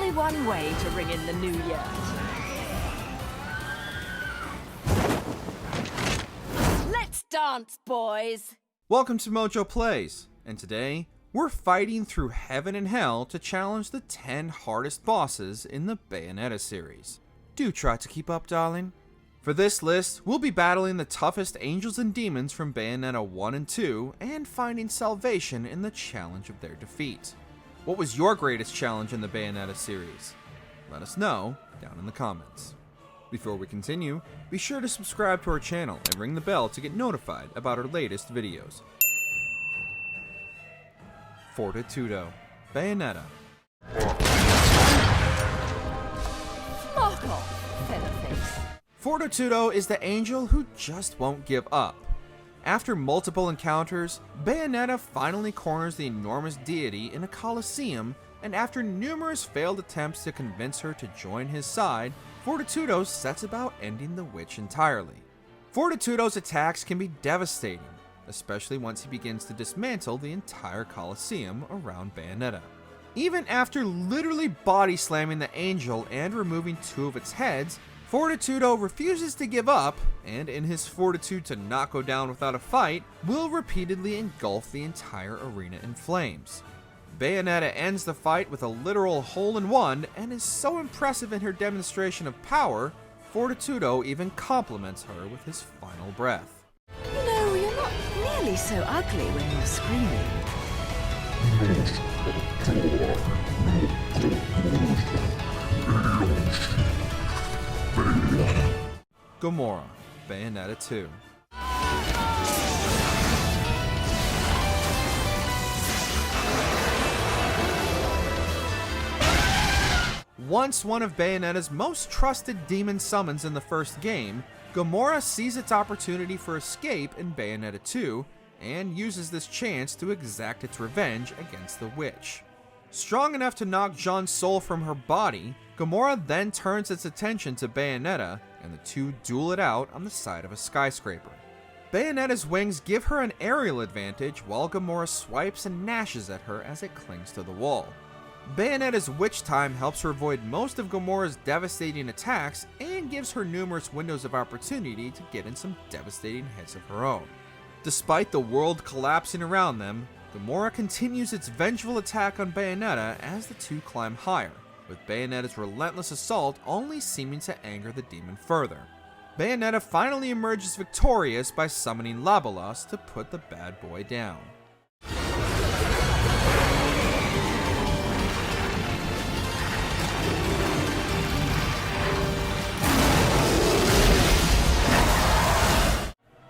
only one way to ring in the new year. Let's dance, boys! Welcome to MojoPlays, and today, we're fighting through heaven and hell to challenge the 10 hardest bosses in the Bayonetta series. Do try to keep up, darling. For this list, we'll be battling the toughest angels and demons from Bayonetta 1 and 2, and finding salvation in the challenge of their defeat. What was your greatest challenge in the Bayonetta series? Let us know down in the comments. Before we continue, be sure to subscribe to our channel and ring the bell to get notified about our latest videos. Fortitudo, Bayonetta. Mark off, Featherface. Fortitudo is the angel who just won't give up. After multiple encounters, Bayonetta finally corners the enormous deity in a coliseum, and after numerous failed attempts to convince her to join his side, Fortitudo sets about ending the witch entirely. Fortitudo's attacks can be devastating, especially once he begins to dismantle the entire coliseum around Bayonetta. Even after literally body slamming the angel and removing 2 of its heads, Fortitudo refuses to give up, and in his fortitude to not go down without a fight, will repeatedly engulf the entire arena in flames. Bayonetta ends the fight with a literal hole-in-one, and is so impressive in her demonstration of power, Fortitudo even compliments her with his final breath. You know, you're not nearly so ugly when you're screaming. Gamora, Bayonetta 2. Once one of Bayonetta's most trusted demon summons in the first game, Gamora sees its opportunity for escape in Bayonetta 2, and uses this chance to exact its revenge against the witch. Strong enough to knock Jeanne's soul from her body, Gamora then turns its attention to Bayonetta, and the two duel it out on the side of a skyscraper. Bayonetta's wings give her an aerial advantage, while Gamora swipes and gnashes at her as it clings to the wall. Bayonetta's witch time helps her avoid most of Gamora's devastating attacks, and gives her numerous windows of opportunity to get in some devastating hits of her own. Despite the world collapsing around them, Gamora continues its vengeful attack on Bayonetta as the two climb higher, with Bayonetta's relentless assault only seeming to anger the demon further. Bayonetta finally emerges victorious by summoning Labalos to put the bad boy down.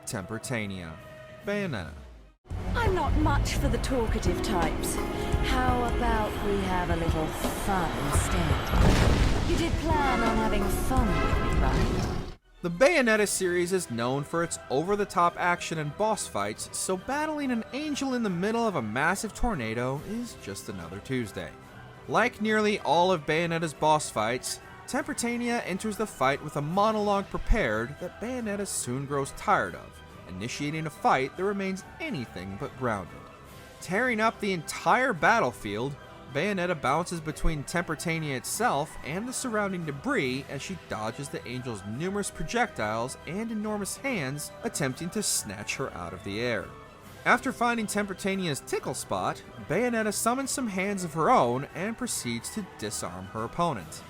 Tempertania, Bayonetta. I'm not much for the talkative types. How about we have a little fun instead? You did plan on having fun with me, right? The Bayonetta series is known for its over-the-top action and boss fights, so battling an angel in the middle of a massive tornado is just another Tuesday. Like nearly all of Bayonetta's boss fights, Tempertania enters the fight with a monologue prepared that Bayonetta soon grows tired of, initiating a fight that remains anything but grounded. Tearing up the entire battlefield, Bayonetta bounces between Tempertania itself and the surrounding debris as she dodges the angel's numerous projectiles and enormous hands attempting to snatch her out of the air. After finding Tempertania's tickle spot, Bayonetta summons some hands of her own and proceeds to disarm her opponent.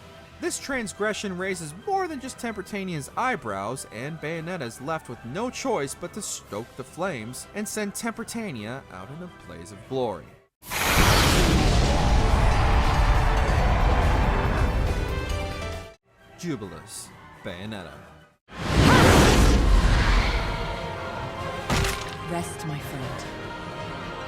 This transgression raises more than just Tempertania's eyebrows, and Bayonetta is left with no choice but to stoke the flames and send Tempertania out in a blaze of glory. Jubilous, Bayonetta. Rest, my friend.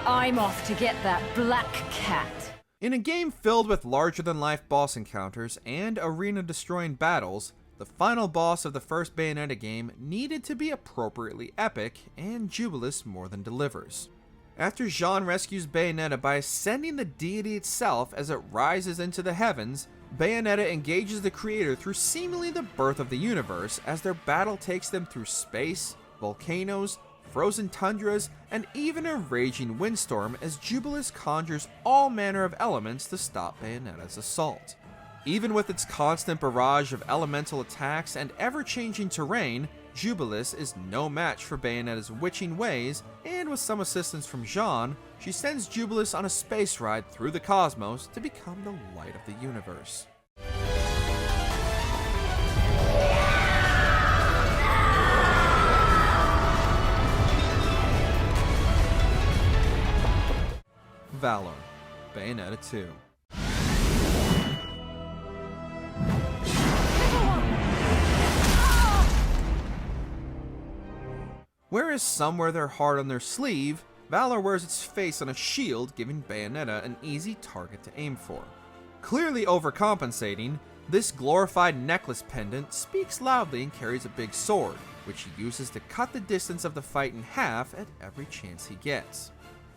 I'm off to get that black cat. In a game filled with larger-than-life boss encounters and arena-destroying battles, the final boss of the first Bayonetta game needed to be appropriately epic, and Jubilous more than delivers. After Jeanne rescues Bayonetta by ascending the deity itself as it rises into the heavens, Bayonetta engages the creator through seemingly the birth of the universe as their battle takes them through space, volcanoes, frozen tundras, and even a raging windstorm as Jubilous conjures all manner of elements to stop Bayonetta's assault. Even with its constant barrage of elemental attacks and ever-changing terrain, Jubilis is no match for Bayonetta's witching ways, and with some assistance from Jeanne, she sends Jubilis on a space ride through the cosmos to become the light of the universe. Valor, Bayonetta 2. Whereas some wear their heart on their sleeve, Valor wears its face on a shield, giving Bayonetta an easy target to aim for. Clearly overcompensating, this glorified necklace pendant speaks loudly and carries a big sword, which he uses to cut the distance of the fight in half at every chance he gets.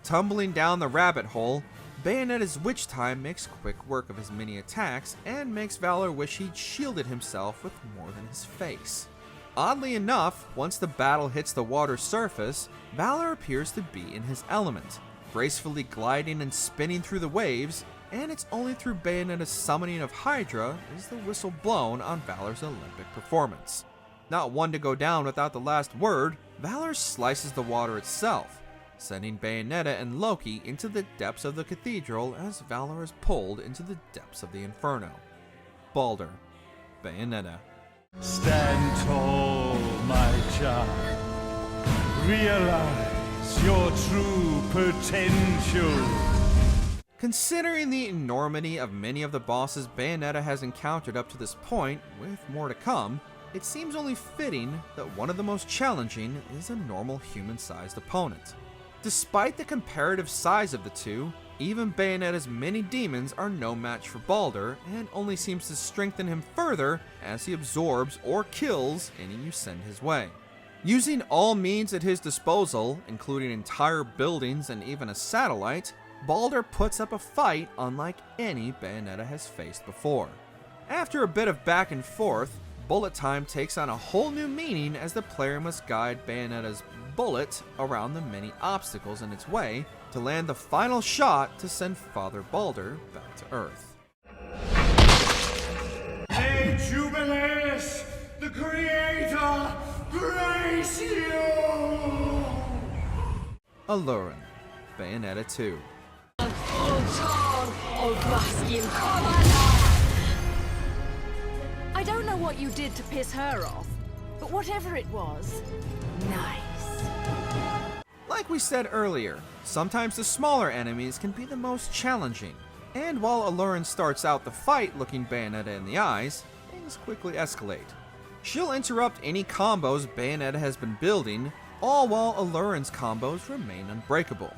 Tumbling down the rabbit hole, Bayonetta's witch time makes quick work of his many attacks and makes Valor wish he'd shielded himself with more than his face. Oddly enough, once the battle hits the water's surface, Valor appears to be in his element, gracefully gliding and spinning through the waves, and it's only through Bayonetta's summoning of Hydra is the whistle blown on Valor's Olympic performance. Not one to go down without the last word, Valor slices the water itself, sending Bayonetta and Loki into the depths of the cathedral as Valor is pulled into the depths of the inferno. Baldur, Bayonetta. Stand tall, my child. Realize your true potential. Considering the enormity of many of the bosses Bayonetta has encountered up to this point, with more to come, it seems only fitting that one of the most challenging is a normal human-sized opponent. Despite the comparative size of the two, even Bayonetta's many demons are no match for Baldur, and only seems to strengthen him further as he absorbs or kills any you send his way. Using all means at his disposal, including entire buildings and even a satellite, Baldur puts up a fight unlike any Bayonetta has faced before. After a bit of back and forth, bullet time takes on a whole new meaning as the player must guide Bayonetta's bullet around the many obstacles in its way to land the final shot to send Father Baldur back to Earth. May Jubilis, the Creator, grace you! Allurin, Bayonetta 2. I don't know what you did to piss her off, but whatever it was, nice. Like we said earlier, sometimes the smaller enemies can be the most challenging, and while Allurin starts out the fight looking Bayonetta in the eyes, things quickly escalate. She'll interrupt any combos Bayonetta has been building, all while Allurin's combos remain unbreakable.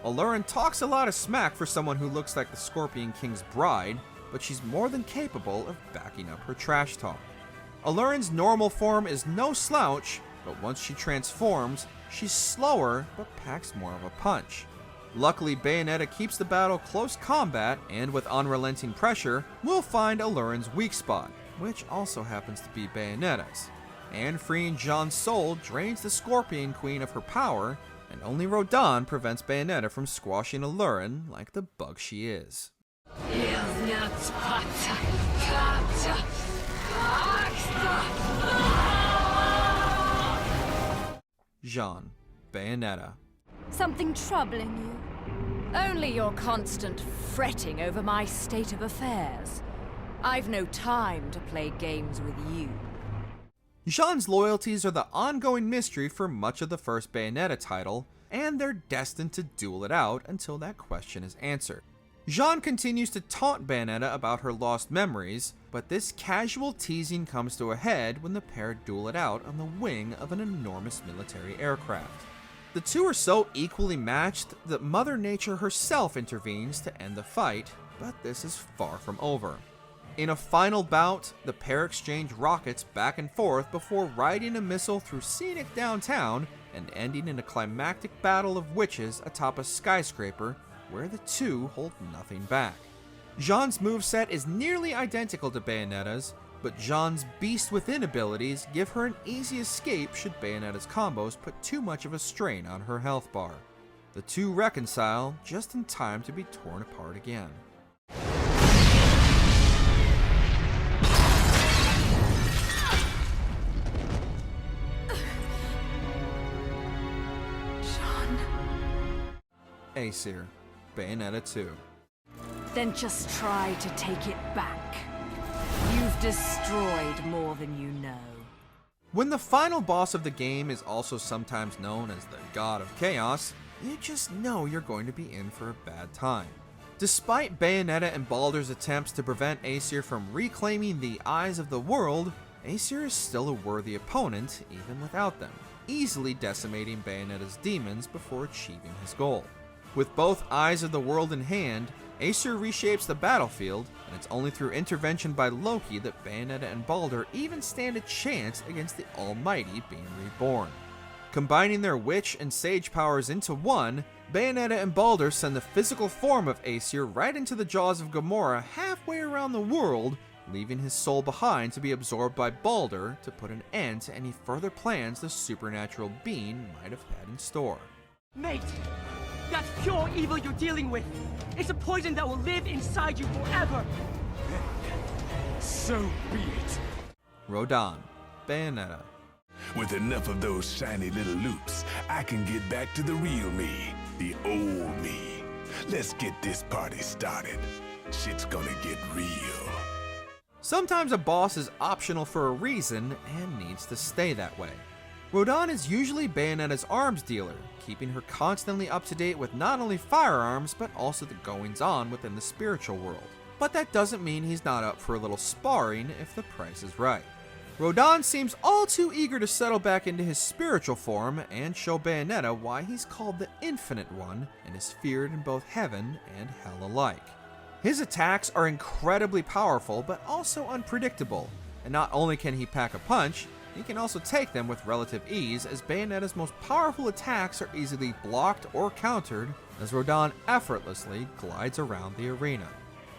Allurin talks a lot of smack for someone who looks like the Scorpion King's bride, but she's more than capable of backing up her trash talk. Allurin's normal form is no slouch, but once she transforms, she's slower but packs more of a punch. Luckily, Bayonetta keeps the battle close combat, and with unrelenting pressure, we'll find Allurin's weak spot, which also happens to be Bayonetta's. And freeing Jeanne's soul drains the Scorpion Queen of her power, and only Rodan prevents Bayonetta from squashing Allurin like the bug she is. Jeanne, Bayonetta. Something troubling you? Only your constant fretting over my state of affairs. I've no time to play games with you. Jeanne's loyalties are the ongoing mystery for much of the first Bayonetta title, and they're destined to duel it out until that question is answered. Jeanne continues to taunt Bayonetta about her lost memories, but this casual teasing comes to a head when the pair duel it out on the wing of an enormous military aircraft. The two are so equally matched that Mother Nature herself intervenes to end the fight, but this is far from over. In a final bout, the pair exchange rockets back and forth before riding a missile through scenic downtown and ending in a climactic battle of witches atop a skyscraper where the two hold nothing back. Jeanne's moveset is nearly identical to Bayonetta's, but Jeanne's Beast Within abilities give her an easy escape should Bayonetta's combos put too much of a strain on her health bar. The two reconcile just in time to be torn apart again. Aesir, Bayonetta 2. Then just try to take it back. You've destroyed more than you know. When the final boss of the game is also sometimes known as the God of Chaos, you just know you're going to be in for a bad time. Despite Bayonetta and Baldur's attempts to prevent Aesir from reclaiming the eyes of the world, Aesir is still a worthy opponent even without them, easily decimating Bayonetta's demons before achieving his goal. With both eyes of the world in hand, Aesir reshapes the battlefield, and it's only through intervention by Loki that Bayonetta and Baldur even stand a chance against the Almighty being reborn. Combining their witch and sage powers into one, Bayonetta and Baldur send the physical form of Aesir right into the jaws of Gamora halfway around the world, leaving his soul behind to be absorbed by Baldur to put an end to any further plans the supernatural being might have had in store. Mate, that's pure evil you're dealing with. It's a poison that will live inside you forever. So be it. Rodan, Bayonetta. With enough of those shiny little loops, I can get back to the real me, the old me. Let's get this party started. Shit's gonna get real. Sometimes a boss is optional for a reason and needs to stay that way. Rodan is usually Bayonetta's arms dealer, keeping her constantly up to date with not only firearms but also the goings-on within the spiritual world. But that doesn't mean he's not up for a little sparring if the price is right. Rodan seems all too eager to settle back into his spiritual form and show Bayonetta why he's called the Infinite One and is feared in both heaven and hell alike. His attacks are incredibly powerful but also unpredictable, and not only can he pack a punch, he can also take them with relative ease, as Bayonetta's most powerful attacks are easily blocked or countered as Rodan effortlessly glides around the arena.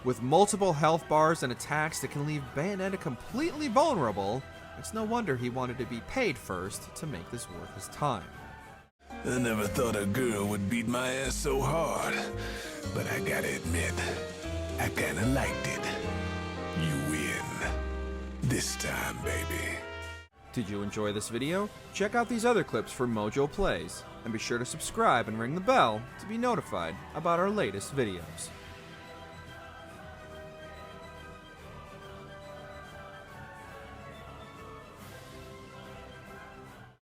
With multiple health bars and attacks that can leave Bayonetta completely vulnerable, it's no wonder he wanted to be paid first to make this worth his time. I never thought a girl would beat my ass so hard, but I gotta admit, I kinda liked it. You win. This time, baby. Did you enjoy this video? Check out these other clips for MojoPlays, and be sure to subscribe and ring the bell to be notified about our latest videos.